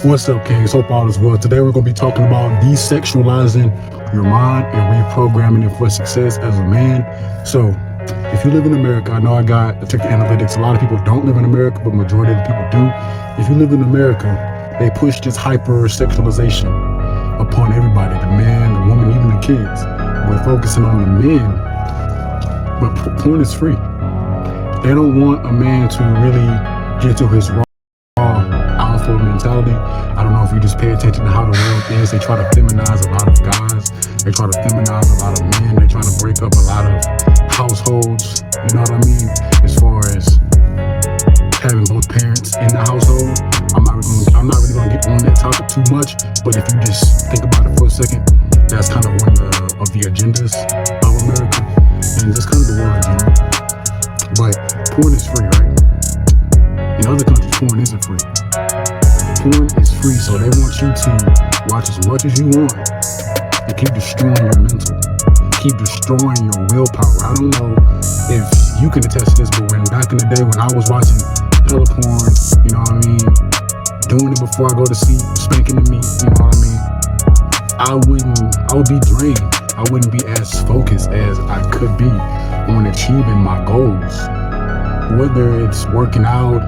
What's up, Kings? Hope all is well. Today we're going to be talking about desexualizing your mind and reprogramming it for success as a man. So, if you live in America, I know I took the analytics. A lot of people don't live in America, but majority of the people do. If you live in America, they push this hypersexualization upon everybody, the man, the woman, even the kids. We're focusing on the men, but porn is free. They don't want a man to really get to his raw alpha mentality. I don't know if you just pay attention to how the world is. They try to feminize a lot of guys. They try to feminize a lot of men. They try to break up a lot of households. You know what I mean? As far as having both parents in the household. I'm not really gonna get on that topic too much. But if you just think about it for a second, that's kind of one of the agendas of America and just kind of the world in general. But porn is free, right? In other countries, porn isn't free. Porn is free, so they want you to watch as much as you want and keep destroying your mental, keep destroying your willpower. I don't know if you can attest to this, but back in the day when I was watching hella porn, you know what I mean, doing it before I go to sleep, spanking the meat, you know what I mean, I would be drained. I wouldn't be as focused as I could be on achieving my goals. Whether it's working out,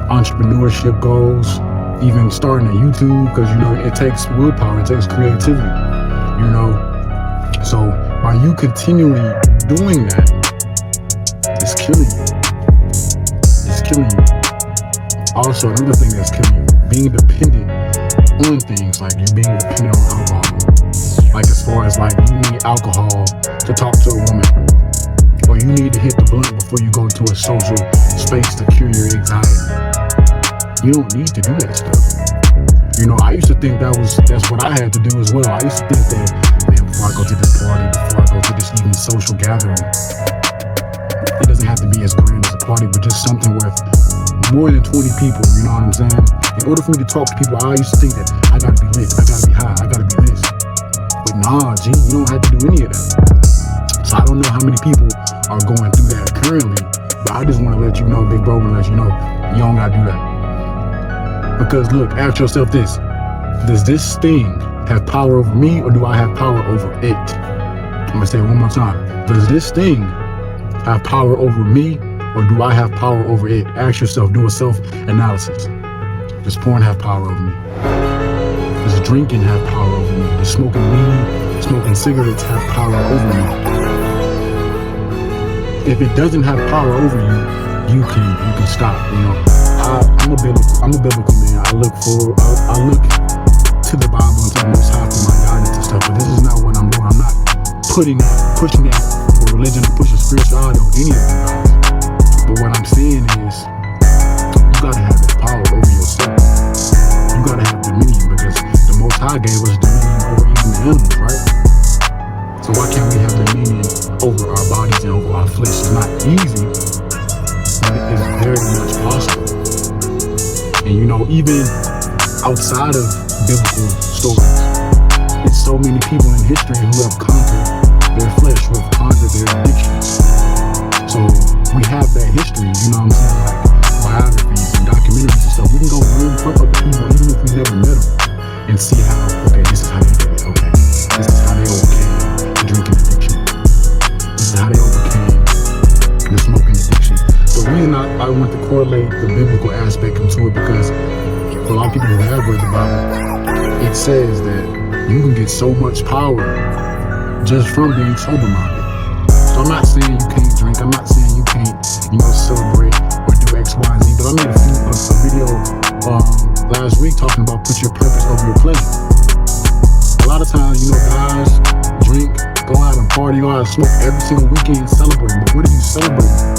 entrepreneurship goals, even starting a YouTube, because it takes willpower, it takes creativity, So by you continually doing that, it's killing you. It's killing you. Also, another thing that's killing you, being dependent on things, like you being dependent on alcohol. Like as far as like you need alcohol to talk to a woman, or you need to hit the blunt before you go to a social space to cure your anxiety. You don't need to do that stuff. I used to think that's what I had to do as well. I used to think that, man, before I go to this party, before I go to this even social gathering, it doesn't have to be as grand as a party, but just something with more than 20 people, you know what I'm saying? In order for me to talk to people, I used to think that I gotta be lit, I gotta be high, I gotta be this. But nah, G, you don't have to do any of that. So I don't know how many people are going through that currently, but I just want to let you know, big bro, and let you know, you don't gotta do that. Because look, ask yourself this: does this thing have power over me, or do I have power over it? I'm gonna say it one more time. Does this thing have power over me, or do I have power over it? Ask yourself, do a self-analysis. Does porn have power over me? Does drinking have power over me? Does smoking weed, smoking cigarettes have power over me? If it doesn't have power over you, you can stop. I'm a biblical man. I look to the Bible and to the Most High for my guidance and stuff. But this is not what I'm doing. I'm not pushing that for religion or pushing spirituality or any of that, guys. But what I'm saying is, you gotta have that power over yourself. You gotta have dominion, because the Most High gave us dominion over even the animals, right? So why can't we have dominion over our bodies and over our flesh? It's not easy, but it is very much possible. And even outside of biblical stories, it's so many people in history who have conquered their flesh, who have conquered their addictions. So we have that history, you know what I'm saying? Like biographies and documentaries and stuff. We can go learn from other people, even if we never met them, and see how, okay, this is how they did it. Okay, this is how they overcame the drinking addiction. This is how they overcame the smoking addiction. The reason I want to correlate the biblical aspect into it, because for a lot of people who have read the Bible, it says that you can get so much power just from being sober-minded. So I'm not saying you can't drink, I'm not saying you can't, celebrate or do X, Y, and Z, but I made a video last week talking about put your purpose over your pleasure. A lot of times, guys drink, go out and party, go out and smoke every single weekend, celebrating, but what are you celebrating?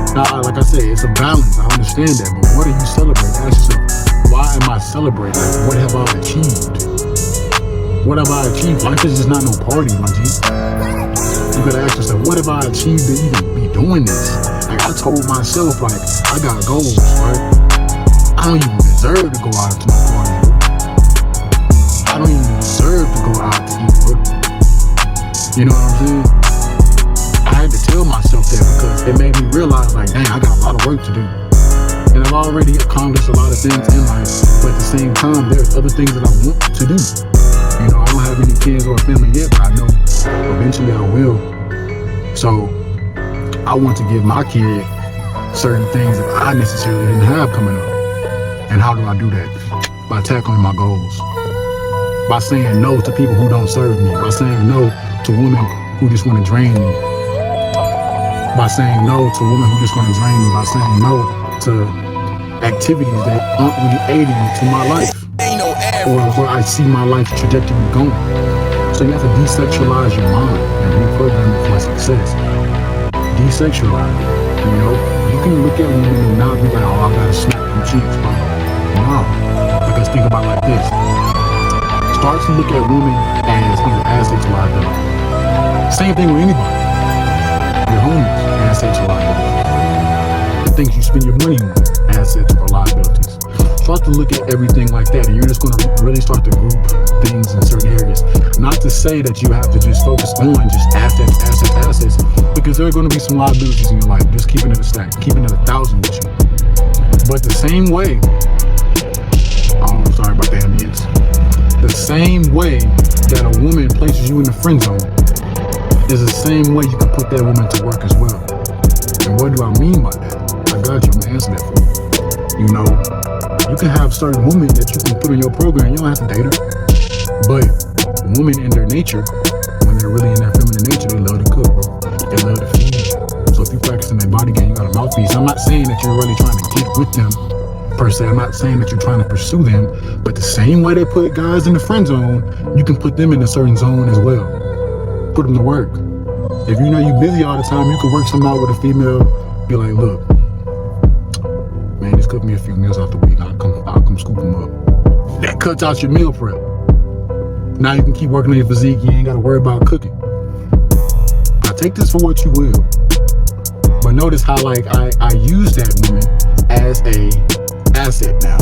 Now, like I said, it's a balance. I understand that, but what are you celebrating? Ask yourself, why am I celebrating? What have I achieved? What have I achieved? Life is just not no party, my G. You gotta ask yourself, what have I achieved to even be doing this? Like I told myself, like I got goals, right? I don't even deserve to go out to no party, bro. I don't even deserve to go out to eat, bro. You know what I'm saying? I had to tell myself that because it made me realize, like, dang, I got a lot of work to do. And I've already accomplished a lot of things in life, but at the same time, there's other things that I want to do. You know, I don't have any kids or a family yet, but I know eventually I will. So I want to give my kid certain things that I necessarily didn't have coming up. And how do I do that? By tackling my goals. By saying no to people who don't serve me. By saying no to women who just want to drain me. By saying no to women who just want to drain me. By saying no to activities that aren't really aiding to my life. Or where I see my life trajectory going. So you have to desexualize your mind and reprogram it for success. Desexualize it. You know, you can look at women and not be like, oh, I gotta snap them cheeks, bro. No. Because think about it like this. Start to look at women as either assets or liability. Same thing with anybody. Your homies, assets or liabilities. The things you spend your money on, assets or liabilities. Start to look at everything like that, and you're just gonna really start to group things in certain areas. Not to say that you have to just focus on just assets, because there are gonna be some liabilities in your life. Just keeping it a stack, keeping it 1,000 with you. But the same way, oh, sorry about the ambience. The same way that a woman places you in the friend zone is the same way you can put that woman to work as well. And what do I mean by that? I got you, I'm gonna answer that for you. You know, you can have certain women that you can put in your program, you don't have to date her. But women in their nature, when they're really in their feminine nature, they love to cook, bro. They love to feed you. So if you practicing that body game, you got a mouthpiece. I'm not saying that you're really trying to get with them per se. I'm not saying that you're trying to pursue them, but the same way they put guys in the friend zone, you can put them in a certain zone as well. Put them to work. If you know you're busy all the time, you can work something out with a female. Be like, look, man, just cook me a few meals out the week. I'll come scoop them up. That cuts out your meal prep. Now you can keep working on your physique. You ain't got to worry about cooking. Now take this for what you will. But notice how like I use that woman as a asset now.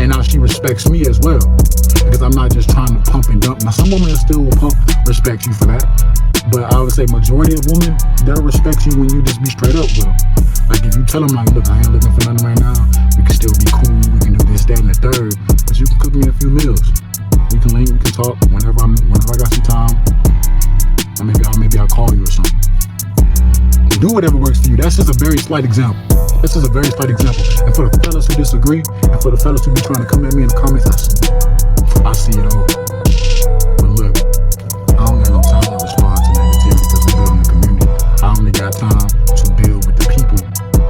And now she respects me as well. Because I'm not just trying to pump and dump. Now some women still will respect you for that. But I would say majority of women, they'll respect you when you just be straight up with them. Like if you tell them like, look, I ain't looking for nothing right now. We can still be cool. We can do this, that, and the third. But you can cook me a few meals. We can link, we can talk whenever I got some time. Or maybe I'll call you or something. Do whatever works for you. That's just a very slight example. This is a very slight example. And for the fellas who disagree, and for the fellas who be trying to come at me in the comments, I see it all. But look, I don't got no time to respond to negativity because we're building a community. I only got time to build with the people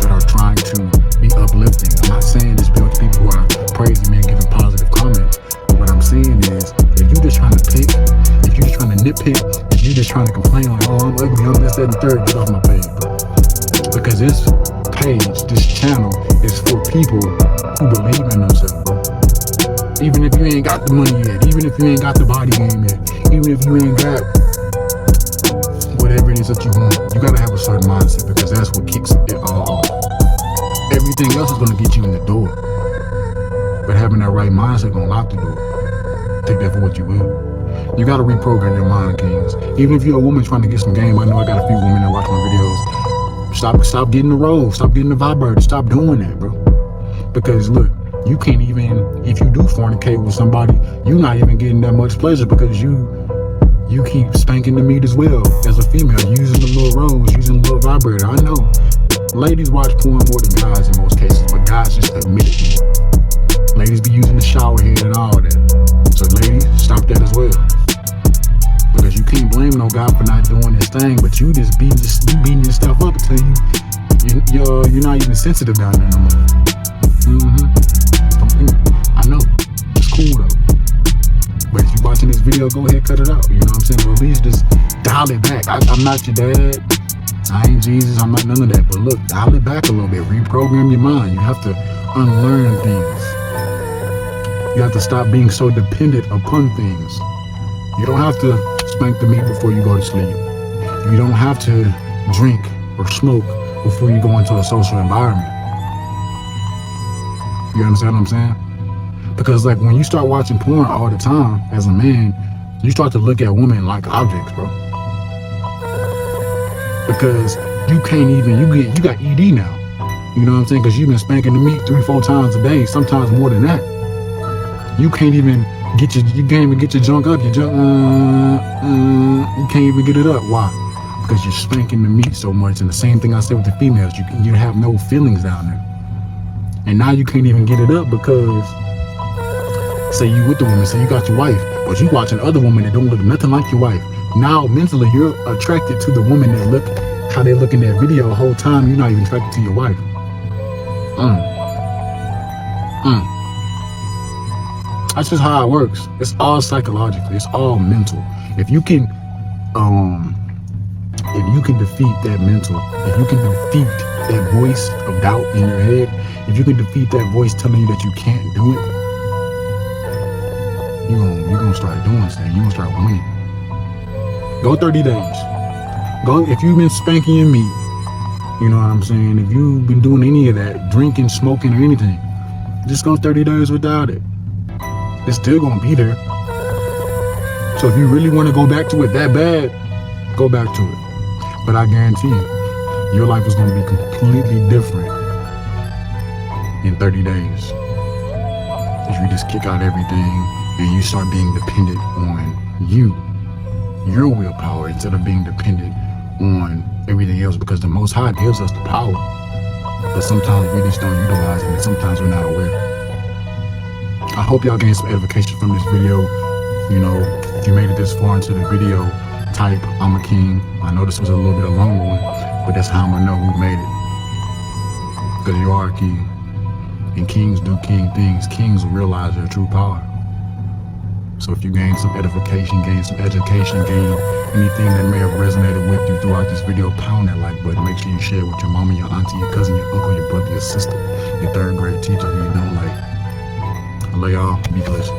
that are trying to be uplifting. I'm not saying just build with people who are praising me and giving positive comments. What I'm saying is, if you're just trying to pick, if you're just trying to nitpick, if you're just trying to complain like, oh, I'm ugly, I'm this, that, and the third, get off my page, bro. Because this page, this channel is for people who believe in themselves, bro. Even if you ain't got the money yet, even if you ain't got the body game yet, even if you ain't got whatever it is that you want, you gotta have a certain mindset because that's what kicks it all off. Everything else is gonna get you in the door. But having that right mindset gonna lock the door. Take that for what you will. You gotta reprogram your mind, kings. Even if you're a woman trying to get some game, I know I got a few women that watch my videos. Stop getting the roll. Stop getting the vibrator. Stop doing that, bro. Because look, you can't even, if you do fornicate with somebody, you're not even getting that much pleasure because you keep spanking the meat as well as a female, using the little rolls, using the little vibrator. I know. Ladies watch porn more than guys in most cases, but guys just admit it more. Ladies be using the shower head and all that. So ladies, stop that as well. Because you can't blame no guy for not doing his thing, but you beating your stuff up until you're not even sensitive down there no more. I know. It's cool though. But if you're watching this video, go ahead, cut it out. You know what I'm saying? Or at least just dial it back. I'm not your dad. I ain't Jesus. I'm not none of that. But look, dial it back a little bit. Reprogram your mind. You have to unlearn things. You have to stop being so dependent upon things. You don't have to spank the meat before you go to sleep. You don't have to drink or smoke before you go into a social environment. You understand what I'm saying? Because like when you start watching porn all the time as a man, you start to look at women like objects, bro. Because you can't even, you got ED now. You know what I'm saying? Because you've been spanking the meat 3-4 times a day, sometimes more than that. You can't even get your junk up. You can't even get it up. Why? Because you're spanking the meat so much. And the same thing I said with the females, you have no feelings down there. And now you can't even get it up because, say you with the woman, say you got your wife, but you watching other women that don't look nothing like your wife. Now mentally you're attracted to the woman that look how they look in that video the whole time. You're not even attracted to your wife. That's just how it works. It's all psychological. It's all mental. If you can defeat that mental, if you can defeat that voice of doubt in your head, if you can defeat that voice telling you that you can't do it, you're gonna start doing stuff. You're gonna start winning. Go 30 days. Go if you've been spanking your meat. You know what I'm saying? If you've been doing any of that, drinking, smoking, or anything, just go 30 days without it. It's still gonna be there. So if you really want to go back to it that bad, go back to it. But I guarantee you, your life is gonna be completely different in 30 days. If you just kick out everything and you start being dependent on your willpower, instead of being dependent on everything else, because the Most High gives us the power, but sometimes we just don't utilize it, and sometimes we're not aware. I hope y'all gained some edification from this video. You know, if you made it this far into the video, type I'm a king. I know this was a little bit of a longer one, but that's how I'm gonna know who made it, because you are a king, and kings do king things. Kings will realize their true power. So if you gain some edification, gain some education, gain anything that may have resonated with you throughout this video, pound that like button. Make sure you share it with your mama, your auntie, your cousin, your uncle, your brother, your sister, your third grade teacher who you don't like. I love y'all. Be blessed.